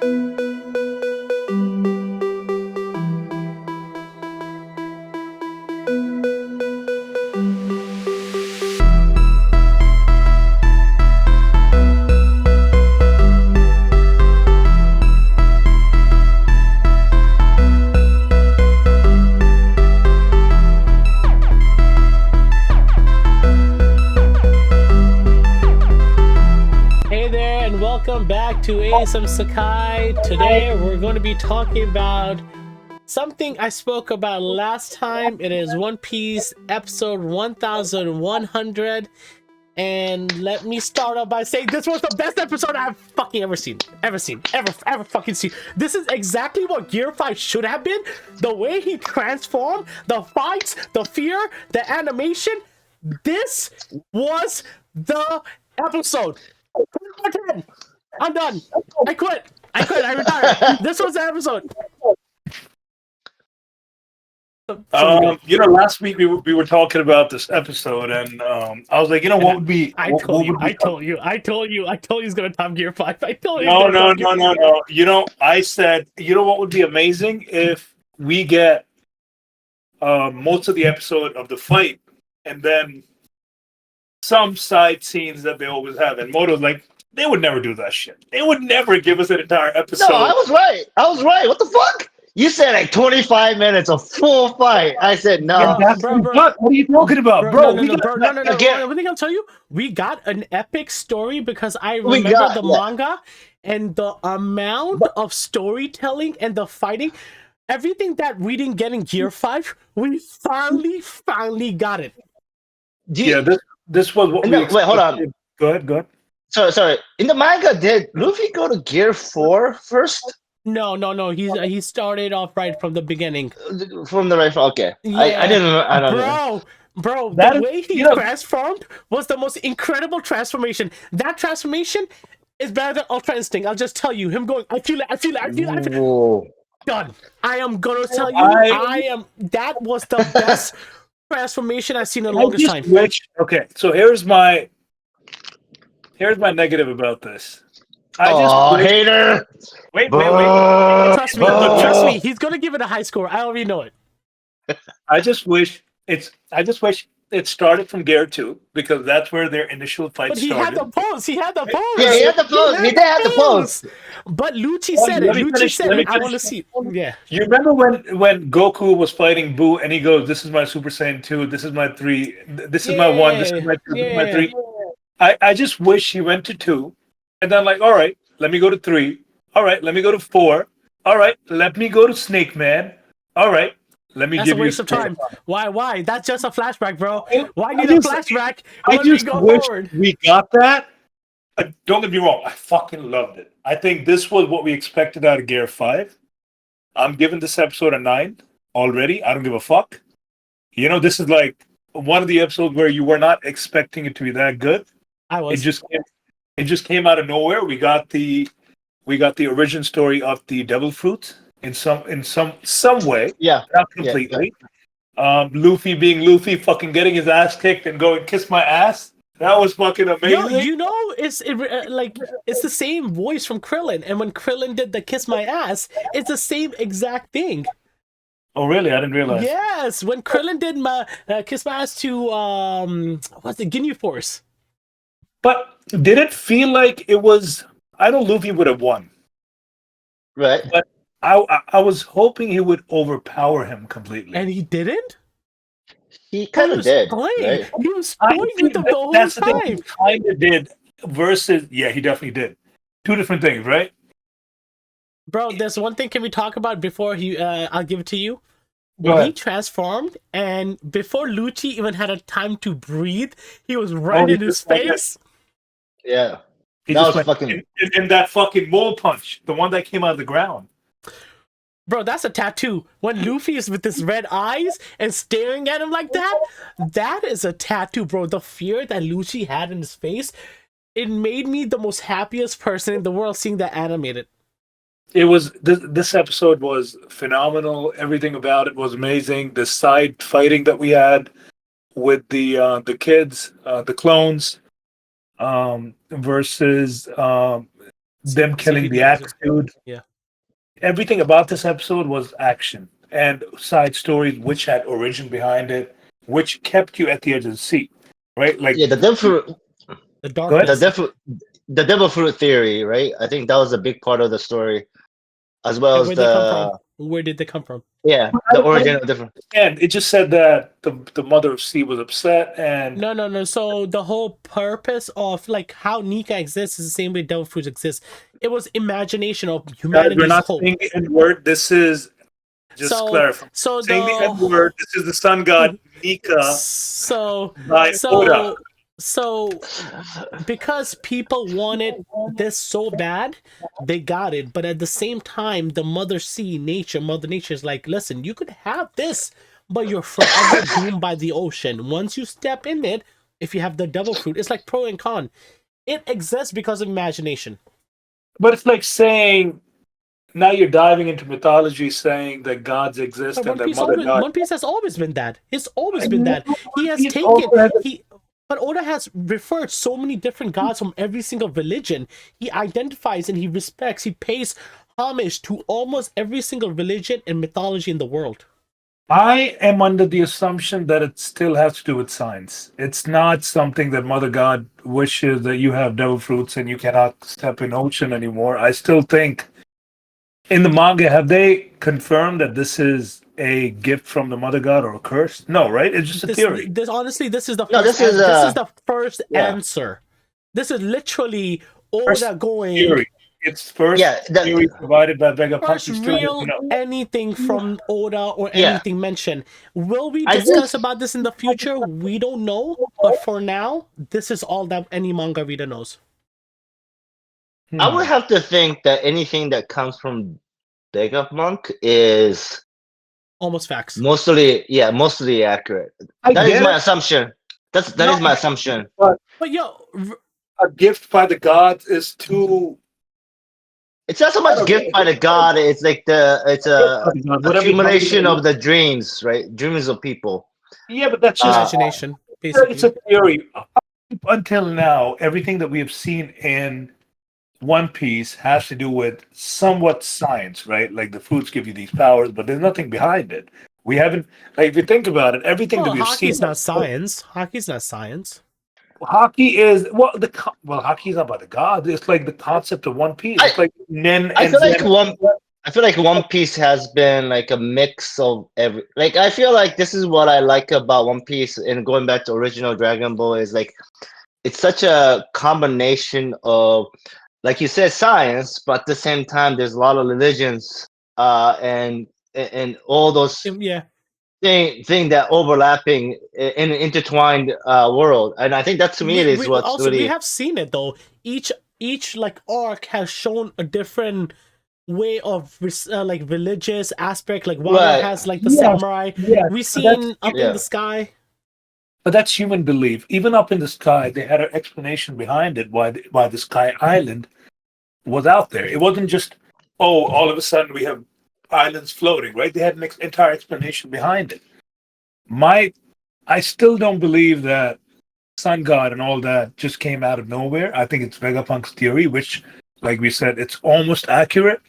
Hey there, and welcome back to ASM Sekai. Today we're going to be talking about something I spoke about last time. It is One Piece episode 1100. And let me start off by saying this was the best episode I've fucking ever seen. Ever fucking seen. This is exactly what Gear 5 should have been. The way he transformed, the fights, the fear, the animation. This was the episode. I'm done. I quit. I retire. This was the episode. Last week we were talking about this episode, and I was like, what would be? I told you he's gonna Top Gear 5. I told you. No. I said, what would be amazing if we get most of the episode of the fight, and then some side scenes that they always have. And Moto's like, they would never do that shit. They would never give us an entire episode. No, I was right. What the fuck? You said like 25 minutes of full fight. I said no. Yeah, bro. What are you talking about, bro? No. Again. One thing I'll tell you, we got an epic story because I remember the manga and the amount of storytelling and the fighting, everything that we didn't get in Gear 5, we finally got it. This was what we expected. Wait, hold on. Go ahead. Sorry. In the manga, did Luffy go to Gear 4 first? No. He started off right from the beginning. From the right. Okay. Yeah. I didn't know. I don't know. Bro, the way he transformed was the most incredible transformation. That transformation is better than Ultra Instinct. I'll just tell you. Him going, I feel it. Whoa. Done. I am gonna tell you, that was the best transformation I've seen in the longest time. Okay, so here's my negative about this. Hater! Wait. Trust me, he's gonna give it a high score. I already know it. I just wish it started from Gear 2 because that's where their initial fight But he started. had the pose. Yeah, he had the pose. He did have the pose. But Lucci said it. I want to see it. Yeah. You remember when Goku was fighting Boo and he goes, "This is my Super Saiyan 2. This is my 3. This is my 1. This is my 2. This is my 3." I just wish he went to 2, and then all right, let me go to 3. All right, let me go to 4. All right, let me go to Snake Man. All right. Let me That's give a waste you of time. Why? That's just a flashback, bro. Why need a flashback? I just wish forward. we got that. Don't get me wrong. I fucking loved it. I think this was what we expected out of Gear 5. I'm giving this episode a 9 already. I don't give a fuck. This is like one of the episodes where you were not expecting it to be that good. I was. It just came out of nowhere. We got the origin story of the devil fruit. In some way, not completely. Yeah. Luffy being Luffy, fucking getting his ass kicked and going kiss my ass. That was fucking amazing. It's the same voice from Krillin, and when Krillin did the kiss my ass, it's the same exact thing. Oh really? I didn't realize. Yes, when Krillin did my kiss my ass to what's the Ginyu Force? But did it feel like it was? I know Luffy would have won, right? But I was hoping he would overpower him completely. And he didn't? He kind of did. Right? He was toying with him the whole that's time. The thing, he kind of did. Versus, yeah, he definitely did. Two different things, right? Bro, there's one thing can we talk about before I'll give it to you? When he transformed, and before Lucci even had a time to breathe, he was right in his face. Yeah. That was fucking... In that fucking mole punch. The one that came out of the ground. Bro, that's a tattoo. When Luffy is with his red eyes and staring at him like that, that is a tattoo, bro. The fear that Lucci had in his face, it made me the most happiest person in the world seeing that animated. It was this episode was phenomenal. Everything about it was amazing. The side fighting that we had with the kids, the clones, versus them killing the CP axe dude. Yeah. Everything about this episode was action and side stories, which had origin behind it, which kept you at the edge of the seat, right? Like, Yeah, the devil fruit, The go ahead. the darkness. devil, the devil fruit theory, right? I think that was a big part of the story, as well And as where they come from? Where did they come from? the origin of different. And it just said that the mother of C was upset, and No. So the whole purpose of like how Nika exists is the same way Devil Fruit exists. It was imagination of guys, we're humanity's not hope. saying the N word. This is just So clarifying. so Saying the the N word. This is the sun god Nika so by Oda. so because people wanted this so bad, they got it. But at the same time, the Mother Nature is like, listen, you could have this, but you're forever doomed by the ocean. Once you step in it, if you have the devil fruit, it's like pro and con. It exists because of imagination. But it's like saying now you're diving into mythology, saying that gods exist But and that Mother God. One Piece has always been that. It's always been that. He has Piece taken also has a- he but Oda has referred so many different gods from every single religion. He identifies and he respects, he pays homage to almost every single religion and mythology in the world. I am under the assumption that it still has to do with science. It's not something that Mother God wishes that you have devil fruits and you cannot step in ocean anymore. I still think in the manga, have they confirmed that this is a gift from the Mother God or a curse? No, right? It's just a theory. This honestly, this is the No, first this is the first yeah. answer. This is literally First Oda going theory. It's first theory provided by Vegapunk. first You still real don't know. anything from Oda or Yeah. anything mentioned. Will we I discuss just- about this in the future? We don't know. But for now, this is all that any manga reader knows. I would have to think that anything that comes from Vegapunk is Almost facts. mostly accurate. That is my assumption. That is my assumption. But yo, A gift by the gods is too. It's not so much gift by the god. It's like it's a accumulation of the dreams, right? Dreams of people. Yeah, but that's just imagination, it's a basically. theory. Until now, everything that we have seen in One Piece has to do with somewhat science, right? Like the fruits give you these powers, but there's nothing behind it. We haven't, like, if you think about it, everything that Well, we've seen. hockey's not science. Hockey's not science. Hockey is hockey's not about the gods. It's like the concept of One Piece. It's like Nen I and feel like Zen. I feel like One Piece has been like a mix of every. Like I feel like this is what I like about One Piece, and going back to original Dragon Ball is like it's such a combination of, like you said, science, but at the same time, there's a lot of religions, and all those Yeah. thing that overlapping in an intertwined world, and I think that to me it is what's also really. we have seen it though. Each like arc has shown a different way of like religious aspect. Like Wano Right. has like the samurai. Yeah, We've seen Up in Yeah. the Sky. but that's human belief. Even Up in the Sky, they had an explanation behind it why the Sky Island was out there. It wasn't just all of a sudden we have islands floating, right? They had an entire explanation behind it. I still don't believe that Sun God and all that just came out of nowhere. I think it's Vegapunk's theory, which, like we said, it's almost accurate.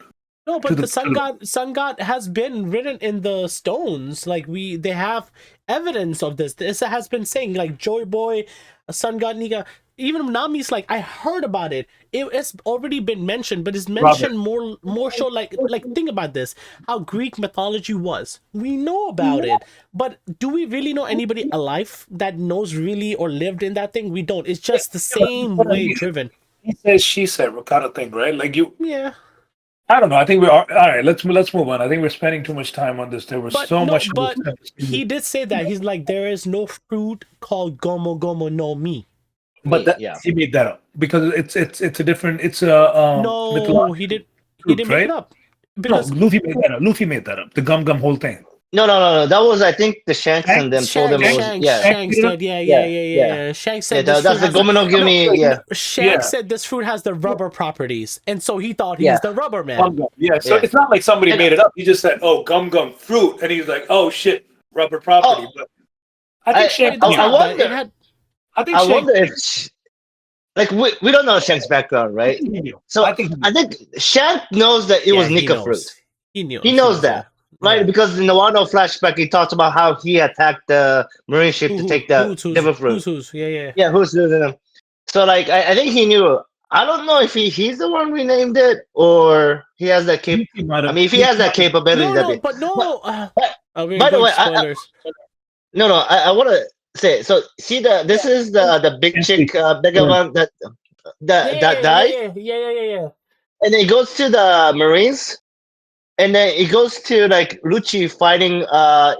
No, but the sun god has been written in the stones. Like they have evidence of this. This has been saying like Joy Boy, Sun God Nika. Even Nami's like, I heard about it. It's already been mentioned, but it's mentioned more so like think about this. How Greek mythology was. We know about it. But do we really know anybody alive that knows really or lived in that thing? We don't. It's just the same way driven. He says, she said, kind of thing, right? Like you. Yeah. I don't know. I think we are all right. Let's move on. I think we're spending too much time on this. There was so much. But he did say that he's like, there is no fruit called Gomo Gomo no Mi. But he made that up because it's a different. It's a no. He didn't make it up. Because Luffy made that up. Luffy made that up. The gum whole thing. No. That was, I think, the Shanks and them told him. Shanks did. Yeah. Shanks said that's the Gomu no Gumi. Yeah. Shanks said this fruit has the rubber properties, and so he thought he's the rubber man. So it's not like somebody made it up. He just said, "Oh, gum fruit," and he's like, "Oh shit, rubber property." But I think Shanks. I wonder like we don't know Shank's background, I right? think he knew. So I think he knew. I think Shank knows that it was he Nika fruit. knows. He He knows yeah. that, right? Yeah. Because in the Wano flashback, he talks about how he attacked the marine ship to take the devil fruit. Who's? Yeah. Yeah, who's losing him? So like, I think he knew. I don't know if he's the one renamed it or he has that cap. He might I have. mean, if he has that capability, No, that'd be. but no. But, Okay, by the good way, spoilers. no, I want to say. So see this is the big chick Vegapunk that died, Yeah. and then he goes to the Marines, and then he goes to like Lucci fighting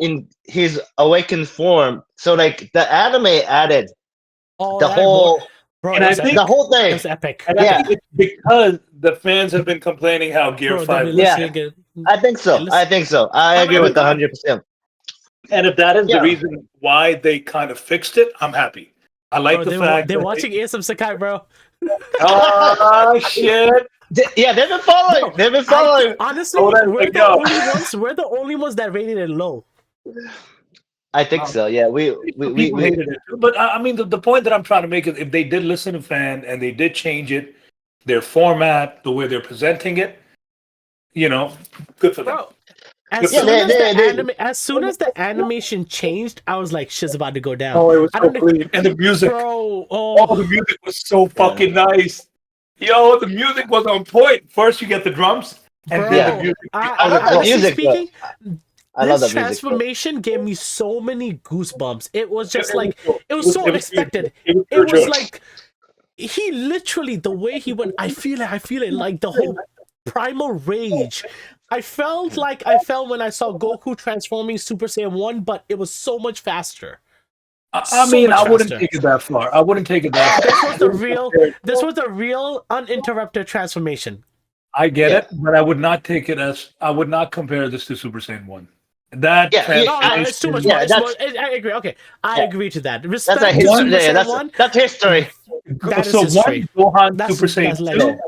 in his awakened form. So like the anime added Oh, the that whole bro, And it I was think- the epic. whole It thing. was epic. And Yeah. I think it's because the fans have been complaining how Gear Bro, 5 they've was. been listening. I think so. Listen- I think so. I I'm agree with happy. 100%. And if that is Yeah. the reason why they kind of fixed it, I'm happy. I like Bro, the fact they're that watching ASM Sakai, bro. Oh shit! Yeah, they've been following. Bro, They've been following. Honestly, Oh, that's we're like, the yo. only ones. We're the only ones that rated it low. I think so. Yeah, we People hated it too. But I mean, the point that I'm trying to make is if they did listen to fan and they did change it, their format, the way they're presenting it, you know, good for them. Bro, Yeah, as soon as the animation changed, I was like, shit's about to go down. Oh, it was I so don't know- clean. And the music. Bro, Oh, the music was so fucking nice. Yo, the music was on point. First, you get the drums, and bro, then the music. I love the honestly music, speaking, I love the this music. transformation gave me so many goosebumps. It was just like it was It so was unexpected. beautiful. It was like he literally the way he went. I feel it like the whole primal rage. I felt when I saw Goku transforming Super Saiyan 1, but it was so much faster. I mean, I wouldn't take it that far. I wouldn't take it that far. This was the real uninterrupted transformation. I get it, but I would not take it as I would not compare this to Super Saiyan 1. That No, it's too much. Yeah, I agree. Okay, I agree to that. Respect That's a to history. Super Yeah, Saiyan 1. that's history. That is so history. one Gohan That's- Super Saiyan that's 2. legend.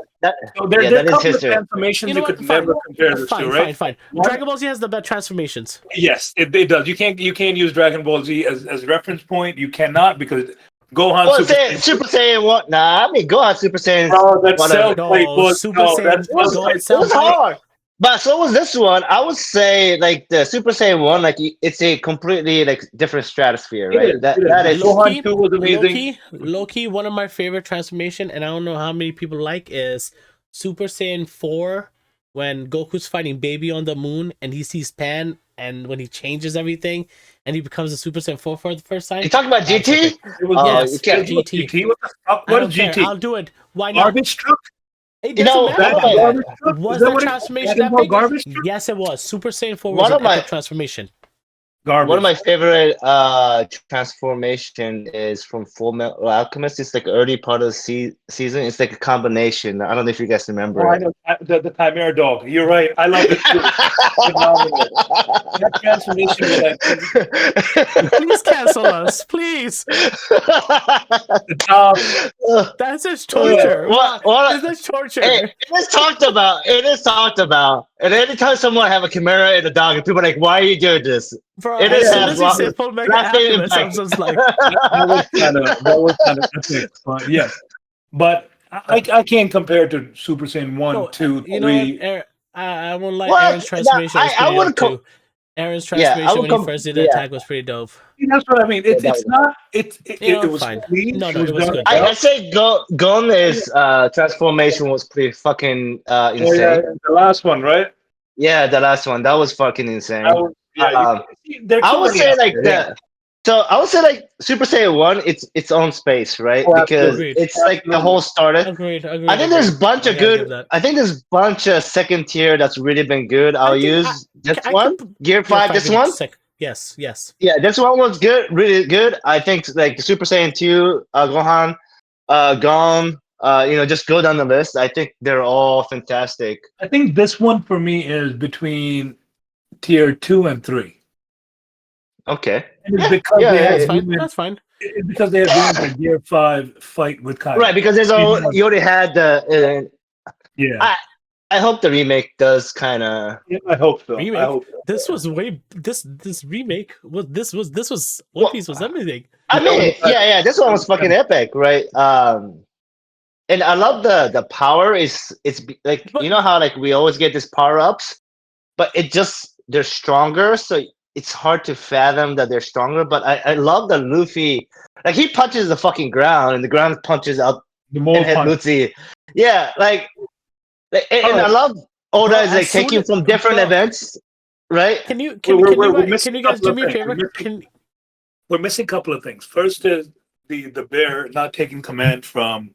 So there that is comes with history. transformations You know you what? could Fine. never compare this to, right? Fine. Dragon Ball Z has the best transformations. Yes, it does. You can't use Dragon Ball Z as reference point. You cannot because Gohan Well, Super Saiyan. Super Saiyan 1. Nah, I mean, Gohan Super Saiyan. Oh, that whatever. cell plate was Super Saiyan. It was hard. But so was this one. I would say like the Super Saiyan 1, like it's a completely like different stratosphere, right? That is Gohan 2 was amazing. Loki, one of my favorite transformation, and I don't know how many people like is Super Saiyan 4 when Goku's fighting Baby on the moon and he sees Pan and when he changes everything and he becomes a Super Saiyan 4 for the first time. You talking about GT? It was Yes, you can't- GT. What the fuck? I What don't is care. GT? I'll do it. Why not? Garbage truck? It You know, doesn't matter. one of my- Garbage truck? Was Is that the what it- transformation Dragon that Ball big? Garbage truck? Yes, it was. Super Saiyan 4 One was of an my- epic transformation. Garbage. One of my favorite transformation is from Full Metal Alchemist. It's like early part of the season. It's like a combination. I don't know if you guys remember. Oh, I know. The Chimera dog. You're right. I love it too. Phenomenal. That transformation was like Please cancel us, please. That's just torture. What? This is torture. Hey, it is talked about. It is talked about. And anytime someone have a chimera and a dog, and people are like, "Why are you doing this?" Bro, it as is soon as as he long- said Full Mega lasting Alchemist, I impact. was just like, that was kind of epic. But yes, but I can't compare it to Super Saiyan 1, no, 2, you know 3. what? I won't lie. Well, Aaron's transformation was I pretty wouldn't dope too. Aaron's I transformation would when he first did the yeah. attack was pretty dope. That's what I mean. It's not. It was fine. clean. No, it was, it was done good. well. I say Gon's transformation was pretty fucking insane. Oh, yeah, the last one, right? Yeah, the last one that was fucking insane. I would, I would say like the. So I would say like Super Saiyan 1, it's its own space, right? Oh, because agreed. it's like the whole started. Agreed. I think there's a bunch of good. I think there's a bunch of second tier that's really been good. I'll use this one, Gear 5. This one, yes. yeah, this one was good, really good. I think like Super Saiyan 2, Gohan, Gon, just go down the list. I think they're all fantastic. I think this one for me is between tier 2 and 3. Okay. And it's because they had that's fine. It's because they had the Gear 5 fight with Kai. Right, because you already had the. Yeah. I hope the remake does kind of. Yeah, I hope so. Remake? I hope so. This was this remake was this was One Piece was everything. I mean, yeah, this one was fucking epic, right? and I love the power like But you know how like we always get these power ups, but they're stronger, so it's hard to fathom that they're stronger. But I love that Luffy, like he punches the fucking ground and the ground punches out The and mole hit punch. Luffy. Yeah, All and I right, love Oda bro, is like as soon taking as from different bro, events, right? can you we're can missing you a guys couple do of me a things. favor? Can We're missing a couple of things. First is the bear not taking command from.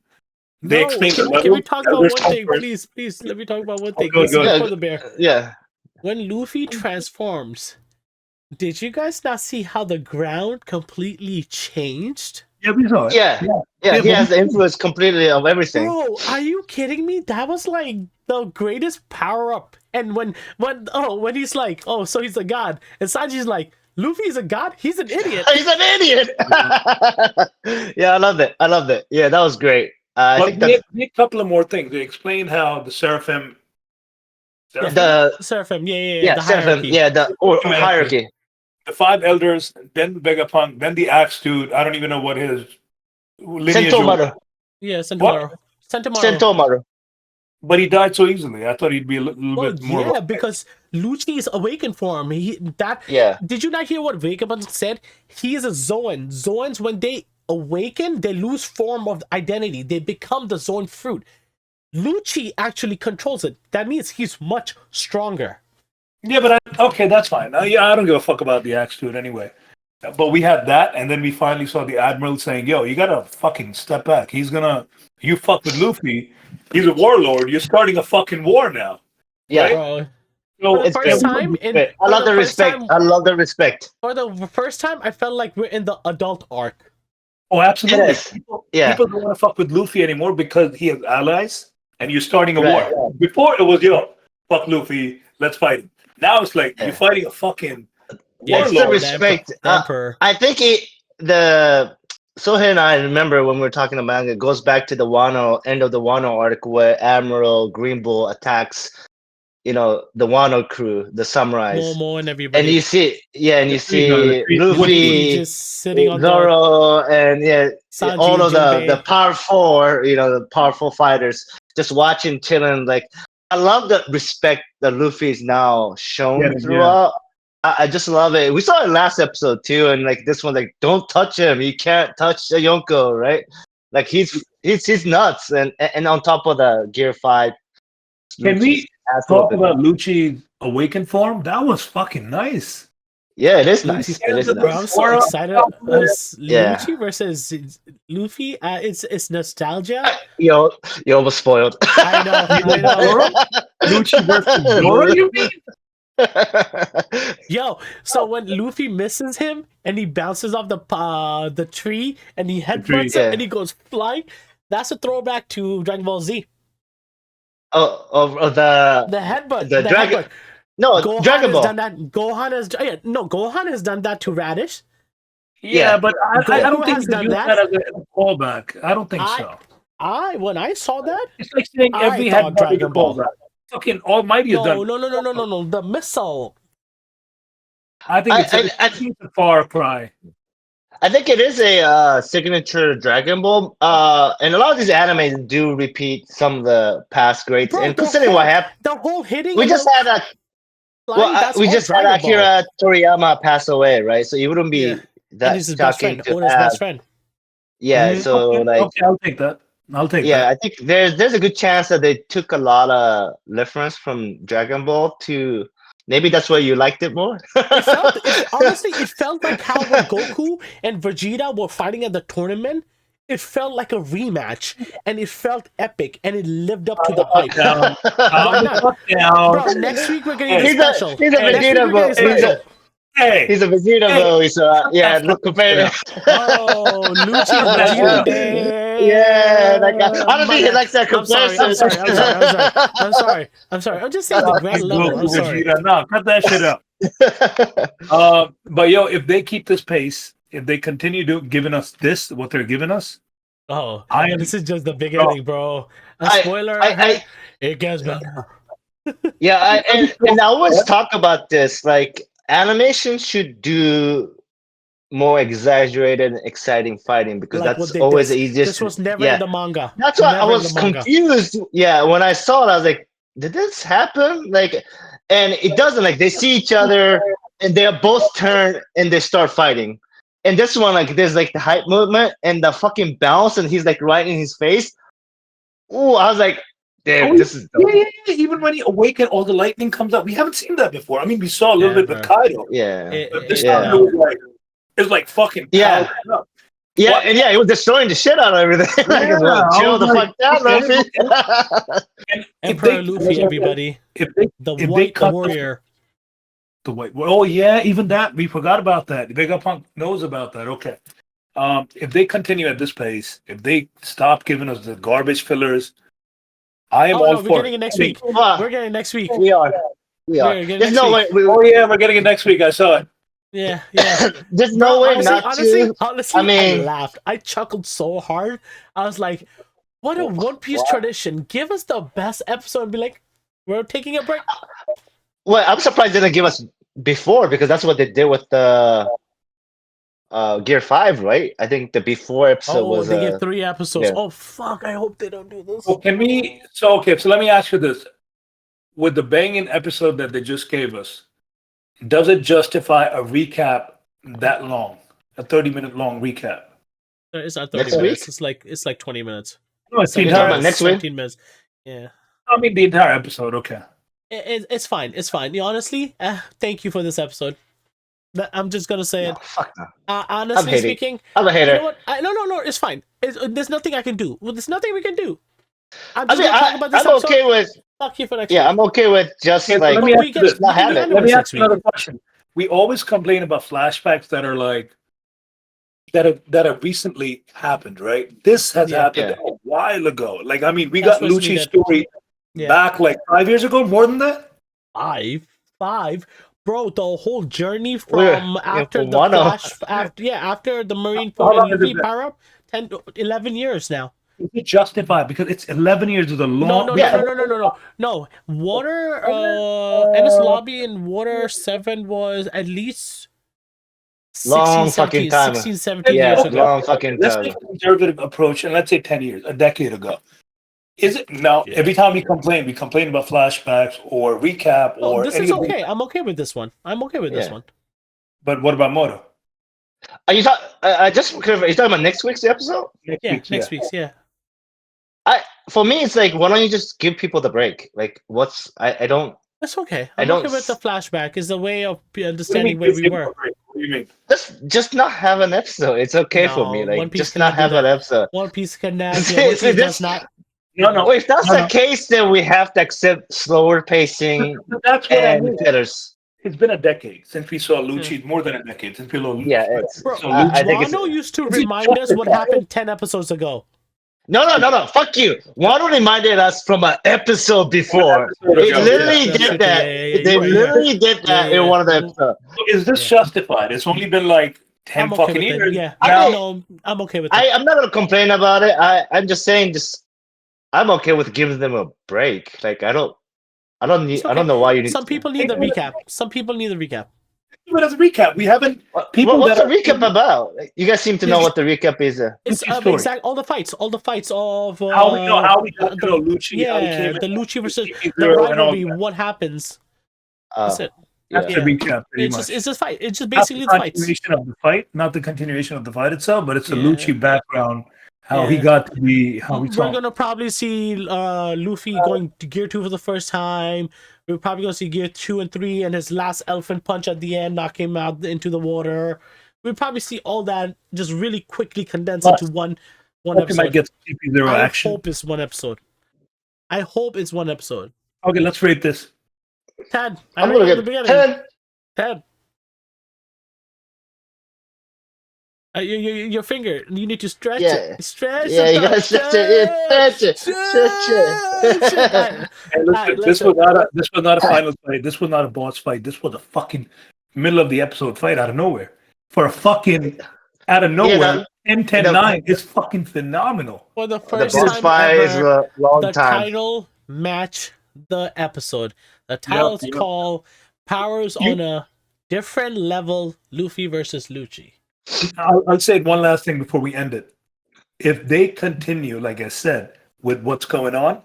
They no, explain the can we level. talk about Elders one come thing, first. please? Let me talk about one Oh, thing. good, This is good. Yeah, before the bear. yeah. When Luffy transforms, did you guys not see how the ground completely changed? Yeah, we saw it. Yeah, Yeah, yeah, yeah, he but has the influence completely of everything. Bro, are you kidding me? That was like the greatest power up. And when he's like, oh, so he's a god, and Sanji's like, Luffy's a god? He's an idiot. He's an idiot. yeah. Yeah, I loved it. I loved it. Yeah, that was great. I But think that we had a couple of more things. They explained how the seraphim, Yeah. seraphim, the Seraphim, yeah, the Seraphim, hierarchy. yeah, the or humanity, hierarchy. the five elders, then Vegapunk, then the axe dude. I don't even know what his lineage or Sentomaru. Yeah, what. Sentomaru. Sentomaru. Sentomaru. But he died so easily. I thought he'd be a little Well, bit more of yeah, a. because Lucci's awakened form. Yeah. Did you not hear what Vegapunk said? He is a Zoan. Zoans, when they awaken, they lose form of identity. They become the Zoan fruit. Lucci actually controls it. That means he's much stronger. Yeah, but okay, that's fine. Yeah, I don't give a fuck about the axe dude anyway. But we had that, and then we finally saw the admiral saying, "Yo, you gotta fucking step back. You fuck with Luffy. He's a warlord. You're starting a fucking war now, Yeah. right?" Bro, for So the It's first great. time in Great. I for love the the first respect. time I love the respect. for the first time, I felt like we're in the adult arc. oh, It absolutely. is. Yeah. People don't want to fuck with Luffy anymore because he has allies, and you're starting a Right. war. Before it was, yo, fuck Luffy, let's fight him. Now it's like you're Yeah. fighting a fucking Yeah, It's the warlord. respect. the emperor. I think the Sohei and I remember when we were talking about manga, it goes back to the Wano end of the Wano arc where Admiral Green Bull attacks, the Wano crew, the samurais. Momo and And everybody. you see, yeah, and you There you go. see Luffy Luffy, just sitting on the Zoro, and yeah, Sanji all and of the Jinbei. power four, the powerful fighters, just watching, chilling. Like, I love the respect that Luffy is now Yeah, shown yeah. throughout. I just love it. We saw it last episode too, and like this one, like, don't touch him. You can't touch the Yonko, right? Like he's nuts, and on top of the Gear 5, Can Lucci's we ass talk whooping. about Lucci's awakened form? That was fucking nice. Yeah, it is Luffy nice. It is stands Bro, up, I'm nice. so Zoro, excited. Yeah. Lucci versus Luffy. It's nostalgia. You almost spoiled. I know, I know. Zoro? Lucci versus Zoro, you mean? Yo, so when Luffy misses him and he bounces off the tree and he tree. headbutts him Yeah. and he goes flying, that's a throwback to Dragon Ball Z. of The headbutt, the the dragon. headbutt. No, Gohan Dragon has Ball. done that. Gohan has done that to Radish. Yeah, Yeah. but I Goku don't think has you can done use that. that as a callback. I don't think I so. when I saw that, It's like saying I every thought headbutt is a Dragon Ball. callback. Fucking Almighty has No, done. no. The missile. I think I it's a far cry. I think it is a signature Dragon Ball. And a lot of these animes do repeat some of the past greats. Bro, And considering what happened, the whole hitting we and just the had flying, that's we all just had Dragon Ball. Akira Toriyama pass away, right? So it wouldn't Yeah. be And that he's his best shocking friend. to Oda's have. best friend. Yeah. So like. Okay, I'll take that. I'll take Yeah, that. I think there's a good chance that they took a lot of reference from Dragon Ball to maybe that's why you liked it more. Honestly, it felt like how when Goku and Vegeta were fighting at the tournament, it felt like a rematch, and it felt epic, and it lived up to the hype. Down. Why not? Down. Bro, next week we're getting the he's special. he's a Hey, Next week Vegeta we're boy. getting special. He's a Vegeta Hey. boy. So yeah, look compared. Oh, Lucci's Vegeta Day. Yeah, like I don't think he likes that I'm sorry. comparison. I'm sorry. I'm just saying the grand level. I'm sorry. No, cut that shit up. But yo, if they keep this pace, if they continue giving us this, what they're giving us, Oh, I am. this is just the beginning, bro. A spoiler. It gets better. Yeah, and I always talk about this. Like animation should do more exaggerated and exciting fighting because Like that's what they always the did. easiest. This was never Yeah, in the manga. that's why I Never in the was manga. confused. Yeah, when I saw it, I was like, "Did this happen?" Like, and it doesn't. Like they see each other and they both turn and they start fighting. And this one, like, there's like the hype movement and the fucking bounce, and he's like right in his face. Ooh, I was like, Oh, "Damn, this is dope." yeah. Even when he awakened, all the lightning comes out. We haven't seen that before. I mean, we saw a little bit with Never. Kaido, Yeah, but this yeah. time it was like fucking Yeah. powering up. Yeah, What? and yeah, he was destroying the shit out of everything. Like, as well, Yeah, I chill was the like, fuck down, okay, Luffy. okay. And Emperor Luffy, everybody. if The they White cut Warrior. the white, oh yeah, even that we forgot about that. Vegapunk knows about that. Okay, if they continue at this pace, if they stop giving us the garbage fillers, I am Oh all no, we're for getting it next week. Wow, We're getting it next week. we are. We are. We're getting There's next no week. way. Oh yeah, we're getting it next week. I saw it. Yeah, yeah. There's Bro, no way honestly, not to. honestly, I mean, laughed. I chuckled so hard. I was like, what a One Piece tradition. Give us the best episode and be like, we're taking a break. well, I'm surprised they didn't give us before because that's what they did with the Gear 5, right? I think the before episode Oh, was they gave 3 episodes. yeah. Oh, fuck. I hope they don't do this. So can we? So okay, so let me ask you this: with the banging episode that they just gave us, does it justify a recap that long, a 30-minute long recap? It's not 30 Next minutes. week? It's like 20 minutes. No, it's the 17 You're talking entire. about minutes. next week? 17 minutes. Yeah. I mean, the entire episode. Okay. It's fine. It's fine. Honestly, thank you for this episode. I'm just gonna say No, it. fuck no. Honestly hating. speaking, I'm a you hater. know what? No. It's fine. There's nothing I can do. Well, there's nothing we can do. I'm I just mean, gonna talk about this I'm episode. okay with. Fuck you for next Yeah, week. I'm okay with just Okay, so like let me But we ask you get this. not we have get it. the Let me animus ask next you week. another question. We always complain about flashbacks that are like that have recently happened, right? This has Yeah. happened Yeah. a while ago. Like, I mean, we That's got what's Lucci's needed. story Yeah. back like 5 years ago, more than that. Five, bro. The whole journey We're from yeah, after from the Wano. flash, after the Marine How Ford long and has it Luffy been? power up, 10, 11 years now. Is it justified? Because it's 11 years is a No, long. Yeah. no. Water, Ennis Lobby and Water 7 was at least 16, Long 17, fucking time. 16, 17 Yeah, years ago. long fucking Let's time. take a conservative approach and let's say 10 years, a decade ago. Is it now? Yeah. Every time we complain about flashbacks or recap No, or this any is of these. okay. I'm okay with this one. I'm okay with this Yeah. one. But what about Moto? Are you talking? I just are you talking about next week's episode? Next week's, yeah. For me, it's like, why don't you just give people the break? Like, I don't. That's okay. I I'm don't okay with the flashback. Is a way of What do you understanding mean, where we were. What do you mean? just not have an episode. It's okay for me. No, Like, One Piece just not cannot do have an that. episode. One Piece cannot. See, Yeah, One see, Piece this- does not. No. Well, if that's No, the no. case, then we have to accept slower pacing That's what I and mean. fillers. It's been a decade since we saw Lucci. More than a decade since we saw Lucci. Yeah, it's. Bro, So I think it's. Wano used to Is it remind us what justified? happened 10 episodes ago. No. Fuck you. Wano reminded us from an episode before. Episode They ago, literally yeah. did that. Yeah, They you're right, literally did that Yeah. in one of the episodes. Is this Yeah. justified? It's only been like 10 I'm okay fucking with it. years. Yeah. I No, I'm okay with it. I'm not gonna complain about it. I'm just saying, I'm okay with giving them a break. Like, I don't need. It's I okay. don't know why you need. Some people need the recap. Some people need the recap. But as a recap, we haven't. People What's that the recap about? Like, you guys seem to know what the recap is. It's Lucci's story. exact all the fights of How we got to know Lucci. yeah, how he came the Lucci versus in, the Zero and all rivalry. that. What happens? That's it. That's Yeah. the recap, pretty It's much. just fight. It's just Not basically the the fights. continuation of the fight, not the continuation of the fight itself, but it's the Yeah. Lucci background, how he Yeah. got to be, how we We're saw. gonna probably see Luffy going to Gear 2 for the first time. We're probably gonna see Gear 2 and 3 and his last elephant punch at the end, knock him out into the water. We'll probably see all that just really quickly condensed into one Hope he episode. might get CP0 I action. hope it's one episode. I hope it's one episode. Okay, let's rate this. 10. I'm rated gonna at the get beginning. 10. 10. Your finger. You need to stretch Yeah. it. Stretch Yeah, it. you gotta stretch it. Stretch it. Alright. Hey, listen, Alright, this was not a final fight. This was not a boss fight. This was a fucking middle of the episode fight out of nowhere. For a fucking out of nowhere, 10-10-9 is fucking phenomenal. For the The first boss time fight is ever, a long the time. title match the episode. The title's Yep. called Powers on a Different Level Luffy versus Lucci. I'll say one last thing before we end it. If they continue, like I said, with what's going on,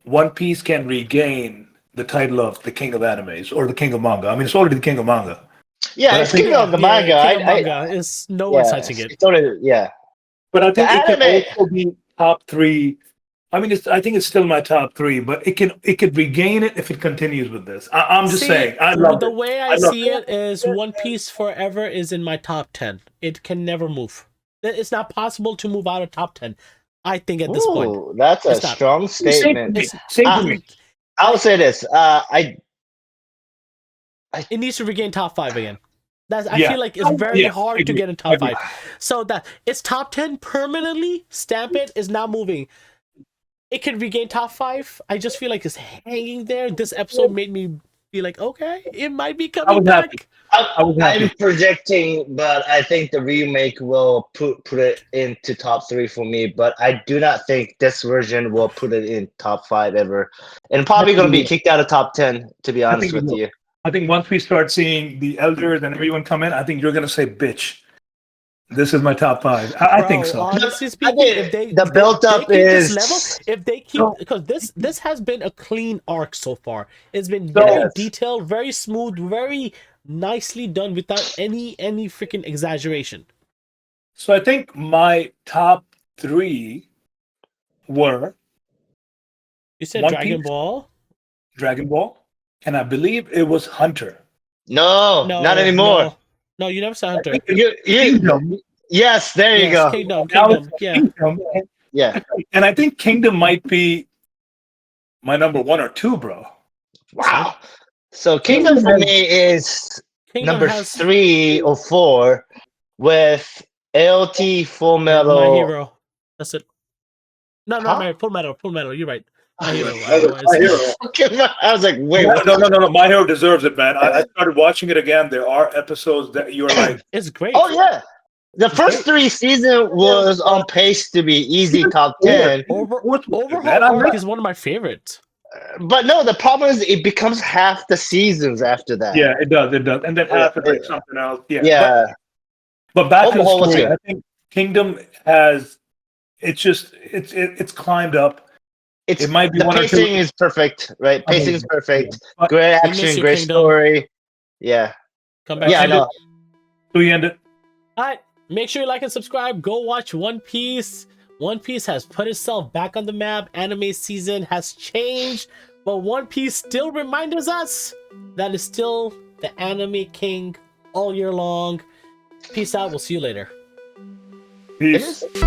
One Piece can regain the title of the king of animes or the king of manga. I mean, it's already the king of manga. Yeah, But I it's think, king of the manga. King of I manga is no one's yeah, touching it. it's already yeah. but I The think it can anime. also be top three. I mean, I think it's still my top three, but it could regain it if it continues with this. I'm just See, saying, I love the it. way I I love see it. it is One Piece forever is in my top 10. It can never move. It's not possible to move out of top 10. I think at this point. Ooh, that's a It's not. strong Same for statement. me. It's Same for Uh, me. I'll say this. it needs to regain top 5 again. I Yeah. feel like it's very Yeah. I hard to agree. get in I top agree. 5. So that it's top 10 permanently, stamp it, is not moving. It could regain top 5. I just feel like it's hanging there. This episode made me feel like, okay, it might be I coming was happy. back. I was I'm happy. projecting, but I think the remake will put it into top 3 for me. But I do not think this version will put it in top 5 ever, and I probably think going it to be will. kicked out of top 10. To be I honest think it with will. you. I think once we start seeing the elders and everyone come in, I think you're gonna say, "Bitch, this is my top five." I think Bro, so. honestly I speaking, think the build they up keep this level, is if they keep, So, because this has been a clean arc so far. It's been very so, yes. detailed, very smooth, very nicely done without any freaking exaggeration. so I think my top three were You said One Dragon Piece, Ball? Dragon Ball, and I believe it was Hunter. No, not No, anymore. no, no. You never said I Hunter. think it was You Kingdom. yes, there you Yes, go. I was Kingdom. Yeah, Kingdom, Yeah. and I think Kingdom might be my number one or two, bro. Wow. So Kingdom Kingdom for has, me is Kingdom number has 3 or 4 with ALT Full My Metal. Hero. That's it. No, not Huh? my Full Metal. Full Metal. You're right. My my Hero. I was. hero. I was like, wait, No, what? no, no, no. My Hero deserves it, man. I started watching it again. There are episodes that you're like, It's Oh great. yeah. The it's first great. 3 seasons was on pace to be easy Even top fourth, 10. even fourth was good, man. Overhaul I arc like. is one of my favorites. But no, the problem is it becomes half the seasons after that. Yeah, it does. It does. And then Uh, half is like something else. Yeah, yeah. but back to the Overhaul was story. good. I think Kingdom has. It's climbed up. It's It might be the one or two. pacing is perfect, right? Pacing is Amazing. Yeah. perfect. But Great We miss action, you, great Kingdom. story. Yeah. Come back Yeah, I end soon. know. it. So you end it. All right, make sure you like and subscribe. Go watch One Piece. One Piece has put itself back on the map. Anime season has changed, but One Piece still reminds us that it's still the anime king all year long. Peace out. We'll see you later. It Peace. is.